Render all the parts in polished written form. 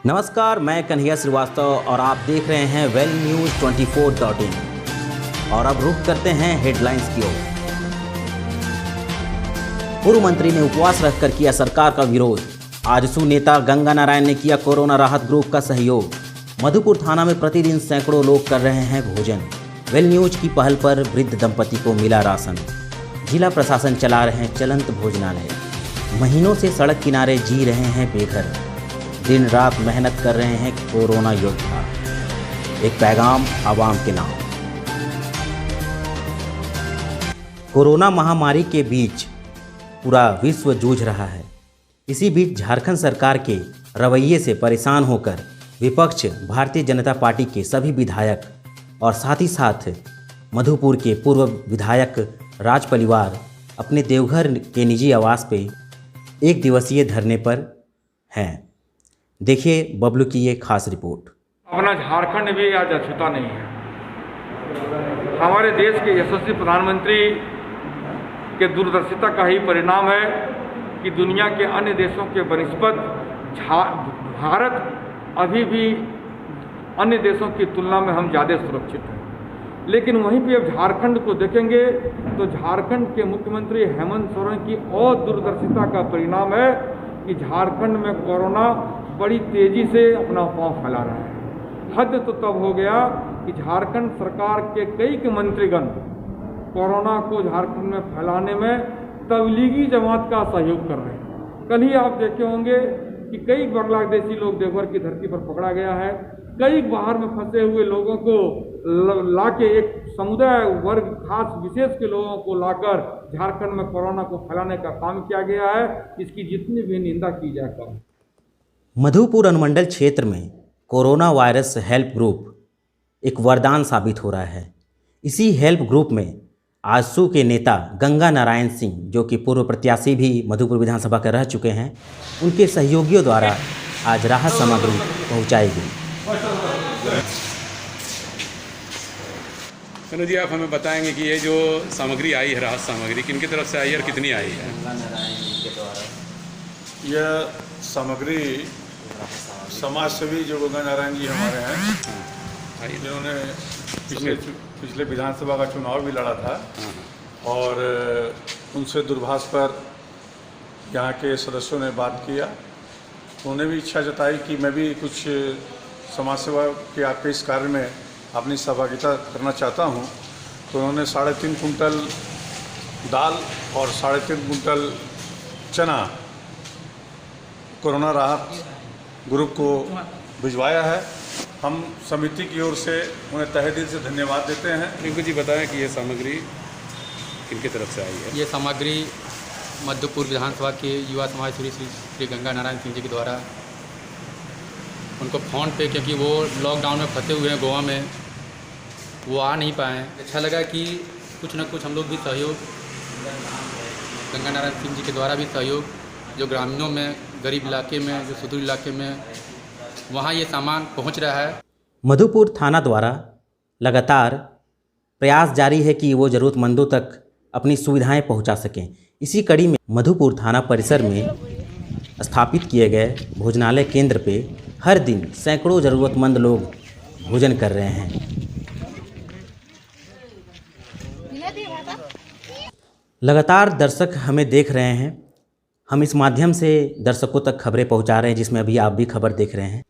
नमस्कार, मैं कन्हैया श्रीवास्तव और आप देख रहे हैं वेल न्यूज़ 24.in। और अब रुख करते हैं हेडलाइंस की ओर। पूर्व मंत्री ने उपवास रखकर किया सरकार का विरोध। आजसू नेता गंगा नारायण ने किया कोरोना राहत ग्रुप का सहयोग। मधुपुर थाना में प्रतिदिन सैकड़ों लोग कर रहे हैं भोजन। वेल न्यूज की पहल पर वृद्ध दंपति को मिला राशन। जिला प्रशासन चला रहे हैं चलंत भोजनालय। महीनों से सड़क किनारे जी रहे हैं बेघर। दिन रात मेहनत कर रहे हैं कोरोना योद्धा। एक पैगाम आवाम के नाम। कोरोना महामारी के बीच पूरा विश्व जूझ रहा है। इसी बीच झारखंड सरकार के रवैये से परेशान होकर विपक्ष भारतीय जनता पार्टी के सभी विधायक और साथ ही साथ मधुपुर के पूर्व विधायक राज परिवार अपने देवघर के निजी आवास पे एक दिवसीय धरने पर हैं। देखिए बबलू की ये खास रिपोर्ट। अपना झारखंड भी आज अछूता नहीं है। हमारे देश के यशस्वी प्रधानमंत्री के दूरदर्शिता का ही परिणाम है कि दुनिया के अन्य देशों के बनिस्पत भारत अभी भी अन्य देशों की तुलना में हम ज़्यादा सुरक्षित हैं। लेकिन वहीं पे अब झारखंड को देखेंगे तो झारखंड के मुख्यमंत्री हेमंत सोरेन की और दूरदर्शिता का परिणाम है कि झारखंड में कोरोना बड़ी तेजी से अपना पांव फैला रहा है। हद तो तब हो गया कि झारखंड सरकार के कई मंत्रीगण कोरोना को झारखंड में फैलाने में तबलीगी जमात का सहयोग कर रहे हैं। कल ही आप देखे होंगे कि कई बांग्लादेशी लोग देवघर की धरती पर पकड़ा गया है। कई बाहर में फंसे हुए लोगों को लाके एक समुदाय वर्ग खास विशेष के लोगों को लाकर झारखंड में कोरोना को फैलाने का काम किया गया है। इसकी जितनी भी निंदा की जाए कम। मधुपुर अनुमंडल क्षेत्र में कोरोना वायरस हेल्प ग्रुप एक वरदान साबित हो रहा है। इसी हेल्प ग्रुप में आजसू के नेता गंगा नारायण सिंह, जो कि पूर्व प्रत्याशी भी मधुपुर विधानसभा के रह चुके हैं, उनके सहयोगियों द्वारा आज राहत सामग्री पहुंचाई गई। कनु जी, आप हमें बताएंगे कि ये जो सामग्री आई है, राहत सामग्री, किनकी तरफ से आई है और कितनी आई है? यह सामग्री समाज सेवी जो गंगा नारायण जी हमारे हैं, जिन्होंने पिछले विधानसभा का चुनाव भी लड़ा था और उनसे दूरभाष पर यहाँ के सदस्यों ने बात किया। उन्होंने भी इच्छा जताई कि मैं भी कुछ समाज सेवा के आपके इस कार्य में अपनी सहभागिता करना चाहता हूँ। तो उन्होंने 3.5 कुंटल दाल और 3.5 कुंटल चना कोरोना राहत ग्रुप को भिजवाया है। हम समिति की ओर से उन्हें तहे दिल से धन्यवाद देते हैं। रिंकू जी बताएं कि ये सामग्री किनकी तरफ से आई है? ये सामग्री मधुपुर विधानसभा के युवा समाज श्री गंगा नारायण सिंह जी के द्वारा उनको फ़ोन पे, क्योंकि वो लॉकडाउन में फंसे हुए हैं गोवा में, वो आ नहीं पाए। अच्छा लगा कि कुछ न कुछ हम लोग भी सहयोग, गंगा नारायण सिंह जी के द्वारा भी सहयोग, जो ग्रामीणों में, गरीब इलाके में, जो सुदूर इलाके में, वहाँ ये सामान पहुँच रहा है। मधुपुर थाना द्वारा लगातार प्रयास जारी है कि वो ज़रूरतमंदों तक अपनी सुविधाएं पहुंचा सकें। इसी कड़ी में मधुपुर थाना परिसर में स्थापित किए गए भोजनालय केंद्र पे हर दिन सैकड़ों ज़रूरतमंद लोग भोजन कर रहे हैं। लगातार दर्शक हमें देख रहे हैं। हम इस माध्यम से दर्शकों तक खबरें पहुंचा रहे हैं, जिसमें अभी आप भी खबर देख रहे हैं।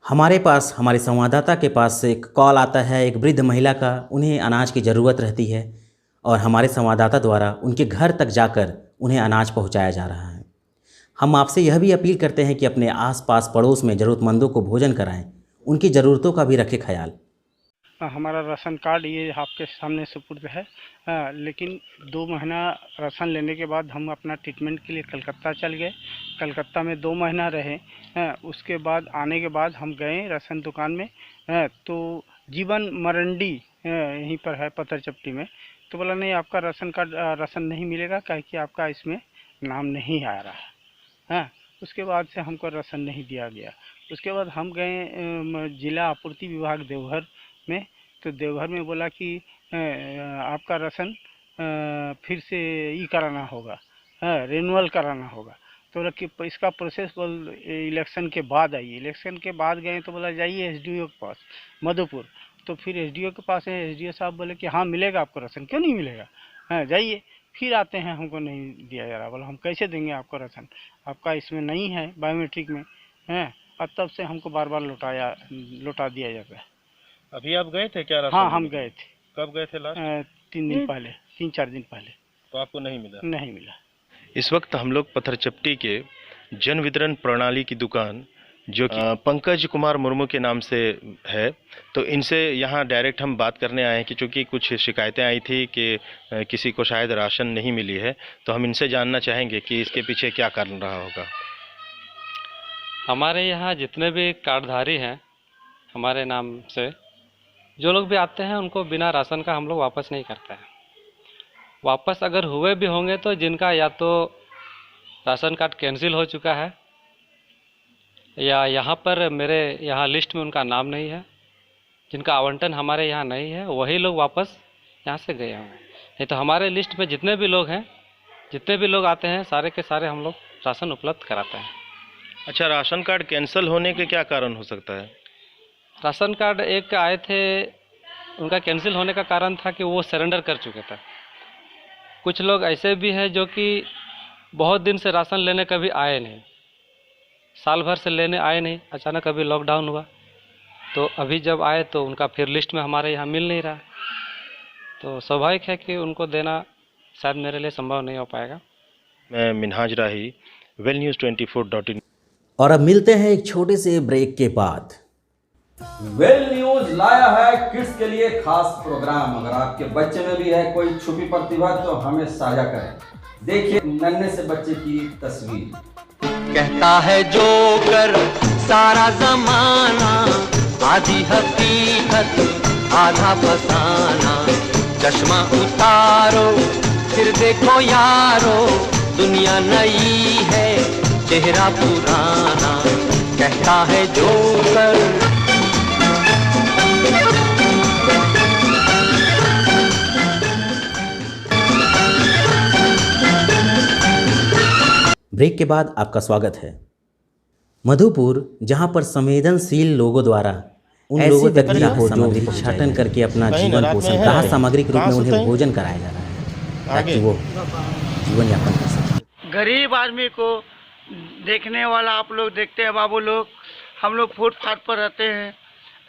हमारे पास, हमारे संवाददाता के पास एक कॉल आता है एक वृद्ध महिला का। उन्हें अनाज की ज़रूरत रहती है और हमारे संवाददाता द्वारा उनके घर तक जाकर उन्हें अनाज पहुंचाया जा रहा है। हम आपसे यह भी अपील करते हैं कि अपने आसपास पड़ोस में ज़रूरतमंदों को भोजन कराएं, उनकी ज़रूरतों का भी रखें ख्याल। हमारा राशन कार्ड ये आपके सामने सुपुर्द है। लेकिन 2 महीना राशन लेने के बाद हम अपना ट्रीटमेंट के लिए कलकत्ता चल गए। कलकत्ता में 2 महीना रहे। उसके बाद आने के बाद हम गए राशन दुकान में। तो जीवन मरंडी यहीं पर है पत्थर चपटी में। तो बोला नहीं, आपका राशन कार्ड राशन नहीं मिलेगा, काहे कि आपका इसमें नाम नहीं आ रहा है। उसके बाद से हमको राशन नहीं दिया गया। उसके बाद हम गए जिला आपूर्ति विभाग देवघर में। तो देवघर में बोला कि आपका राशन फिर से कराना होगा, रिन्यूअल कराना होगा। तो बोला कि इसका प्रोसेस बोल इलेक्शन के बाद आइए। इलेक्शन के बाद गए तो बोला जाइए एसडीओ के पास मधुपुर। तो फिर एसडीओ के पास है, एसडीओ साहब बोले कि हाँ मिलेगा आपको राशन। क्यों नहीं मिलेगा, हाँ जाइए। फिर आते हैं, हमको नहीं दिया जा रहा। बोला हम कैसे देंगे आपको राशन, आपका इसमें नहीं है बायोमेट्रिक में, हैं। और तब से हमको बार बार लौटा दिया जाता है। अभी आप गए थे क्या राशन हाँ हम लेने? गए थे, कब गए थे लास्ट? 3-4 दिन पहले। तो आपको नहीं मिला? नहीं मिला। इस वक्त हम लोग पत्थरचप्टी के जन वितरण प्रणाली की दुकान जो कि पंकज कुमार मुर्मू के नाम से है, तो इनसे यहाँ डायरेक्ट हम बात करने आए हैं कि चूँकि कुछ शिकायतें आई थी कि किसी को शायद राशन नहीं मिली है, तो हम इनसे जानना चाहेंगे कि इसके पीछे क्या कारण रहा होगा। हमारे यहाँ जितने भी कार्डधारी हैं हमारे नाम से, जो लोग भी आते हैं उनको बिना राशन का हम लोग वापस नहीं करते हैं। वापस अगर हुए भी होंगे तो जिनका या तो राशन कार्ड कैंसिल हो चुका है या यहाँ पर मेरे यहाँ लिस्ट में उनका नाम नहीं है, जिनका आवंटन हमारे यहाँ नहीं है, वही लोग वापस यहाँ से गए होंगे। नहीं तो हमारे लिस्ट में जितने भी लोग हैं, जितने भी लोग आते हैं, सारे के सारे हम लोग राशन उपलब्ध कराते हैं। अच्छा, राशन कार्ड कैंसिल होने के क्या कारण हो सकता है? राशन कार्ड एक आए थे, उनका कैंसिल होने का कारण था कि वो सरेंडर कर चुके थे। कुछ लोग ऐसे भी हैं जो कि बहुत दिन से राशन लेने कभी आए नहीं, साल भर से लेने आए नहीं, अचानक अभी लॉकडाउन हुआ तो अभी जब आए तो उनका फिर लिस्ट में हमारे यहाँ मिल नहीं रहा। तो स्वाभाविक है कि उनको देना शायद मेरे लिए संभव नहीं हो पाएगा। मैं मिनहाज राही, वेल न्यूज़ 24.in। और अब मिलते हैं एक छोटे से ब्रेक के बाद। वेल न्यूज लाया है किड्स के लिए खास प्रोग्राम। अगर आपके बच्चे में भी है कोई छुपी प्रतिभा तो हमें साझा करें। देखिए नन्हे से बच्चे की तस्वीर। कहता है जोकर सारा जमाना, आधी हकीकत आधा फसाना। चश्मा उतारो फिर देखो यारो, दुनिया नई है चेहरा पुराना। कहता है जोकर। ब्रेक के बाद आपका स्वागत है। मधुपुर, जहां पर संवेदनशील लोगों द्वारा उन लोगों तक भी सामग्री भिक्षाटन करके अपना जीवन पोषण, राहत सामग्री के रूप में उन्हें भोजन कराया जा रहा है ताकि वो जीवन यापन कर सके। गरीब आदमी को देखने वाला आप लोग देखते हैं बाबू लोग, हम लोग फुटपाथ पर रहते हैं,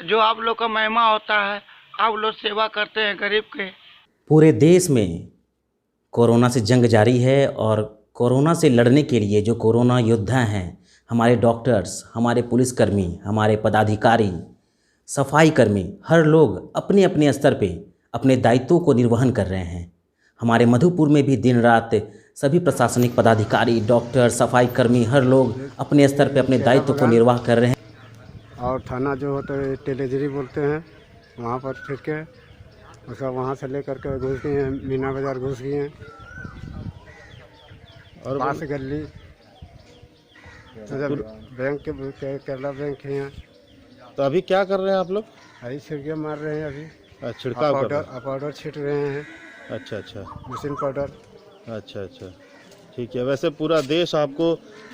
जो आप लोग का महिमा होता है, आप लोग सेवा करते हैं गरीब के। पूरे देश में कोरोना से जंग जारी है और कोरोना से लड़ने के लिए जो कोरोना योद्धा हैं, हमारे डॉक्टर्स, हमारे पुलिसकर्मी, हमारे पदाधिकारी, सफाई कर्मी, हर लोग अपने अपने स्तर पे अपने दायित्वों को निर्वहन कर रहे हैं। हमारे मधुपुर में भी दिन रात सभी प्रशासनिक पदाधिकारी, डॉक्टर, सफाई कर्मी, हर लोग अपने स्तर पे अपने दायित्व को निर्वाह कर रहे हैं। और थाना जो होता है टेलीजरी बोलते हैं, वहाँ पर फिर के उसका वहाँ से लेकर के घुस गए हैं, मीना बाज़ार घुस गए हैं और पास गली बैंक के केरला बैंक है यहाँ। तो अभी क्या कर रहे हैं आप लोग? अभी छिड़के मार रहे हैं, अभी छिड़काव कर रहे हैं। पाउडर छीट रहे हैं। अच्छा अच्छा, मशीन पाउडर। अच्छा अच्छा, ठीक है। वैसे पूरा देश आपको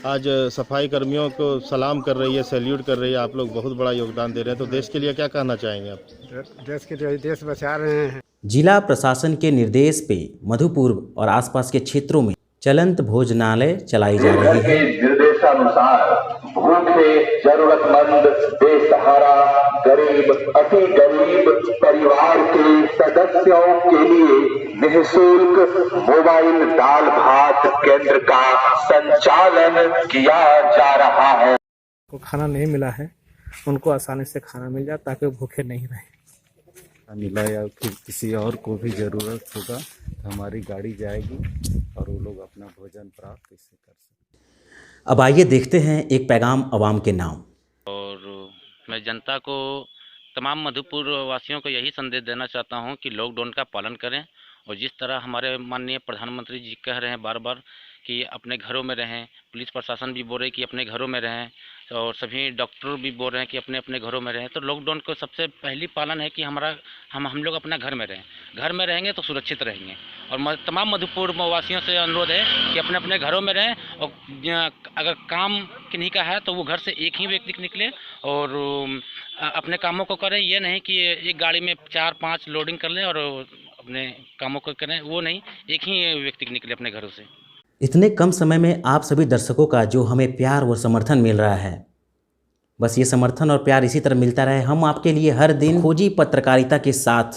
आज सफाई कर्मियों को सलाम कर रही है, सैल्यूट कर रही है। आप लोग बहुत बड़ा योगदान दे रहे हैं, तो देश के लिए क्या कहना चाहेंगे आप? देश के लिए देश बचा रहे हैं। जिला प्रशासन के निर्देश पे मधुपुर और आसपास के क्षेत्रों में चलंत भोजनालय चलाई जा रही है। निर्देशानुसार भूखे, जरूरतमंद, बेसहारा, गरीब, अति गरीब परिवार के सदस्यों के लिए निःशुल्क मोबाइल दाल भात केंद्र का संचालन किया जा रहा है। को खाना नहीं मिला है, उनको आसानी से खाना मिल जाए ताकि वो भूखे नहीं रहे। मिला या फिर किसी और को भी ज़रूरत होगा तो हमारी गाड़ी जाएगी और वो लोग अपना भोजन प्राप्त इससे कर सकते। अब आइए देखते हैं एक पैगाम अवाम के नाम। और मैं जनता को, तमाम मधुपुर वासियों को यही संदेश देना चाहता हूं कि लॉकडाउन का पालन करें और जिस तरह हमारे माननीय प्रधानमंत्री जी कह रहे हैं बार बार कि अपने घरों में रहें, पुलिस प्रशासन भी बोल रहे कि अपने घरों में रहें, और सभी डॉक्टर भी बोल रहे हैं कि अपने अपने घरों में रहें। तो लॉकडाउन को सबसे पहली पालन है कि हम लोग अपना घर में रहें। घर में रहेंगे तो सुरक्षित रहेंगे। और तमाम मधुपुर वासियों से अनुरोध है कि अपने अपने घरों में रहें, और अगर काम किन्हीं का है तो वो घर से एक ही व्यक्ति निकले और अपने कामों को करें। ये नहीं कि एक गाड़ी में 4-5 लोडिंग कर लें और अपने कामों को करें, वो नहीं, एक ही व्यक्ति निकले अपने घरों से। इतने कम समय में आप सभी दर्शकों का जो हमें प्यार और समर्थन मिल रहा है, बस ये समर्थन और प्यार इसी तरह मिलता रहे। हम आपके लिए हर दिन खोजी पत्रकारिता के साथ,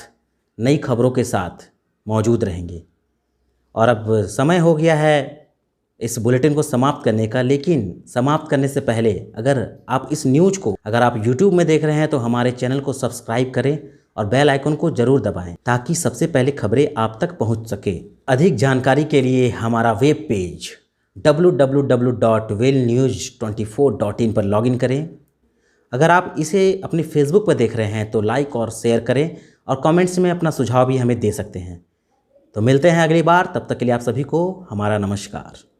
नई खबरों के साथ मौजूद रहेंगे। और अब समय हो गया है इस बुलेटिन को समाप्त करने का, लेकिन समाप्त करने से पहले अगर आप इस न्यूज़ को अगर आप YouTube में देख रहे हैं तो हमारे चैनल को सब्सक्राइब करें और बेल आइकन को ज़रूर दबाएं ताकि सबसे पहले खबरें आप तक पहुंच सके। अधिक जानकारी के लिए हमारा वेब पेज www.velnews24.in पर लॉगिन करें। अगर आप इसे अपने फेसबुक पर देख रहे हैं तो लाइक और शेयर करें और कमेंट्स में अपना सुझाव भी हमें दे सकते हैं। तो मिलते हैं अगली बार, तब तक के लिए आप सभी को हमारा नमस्कार।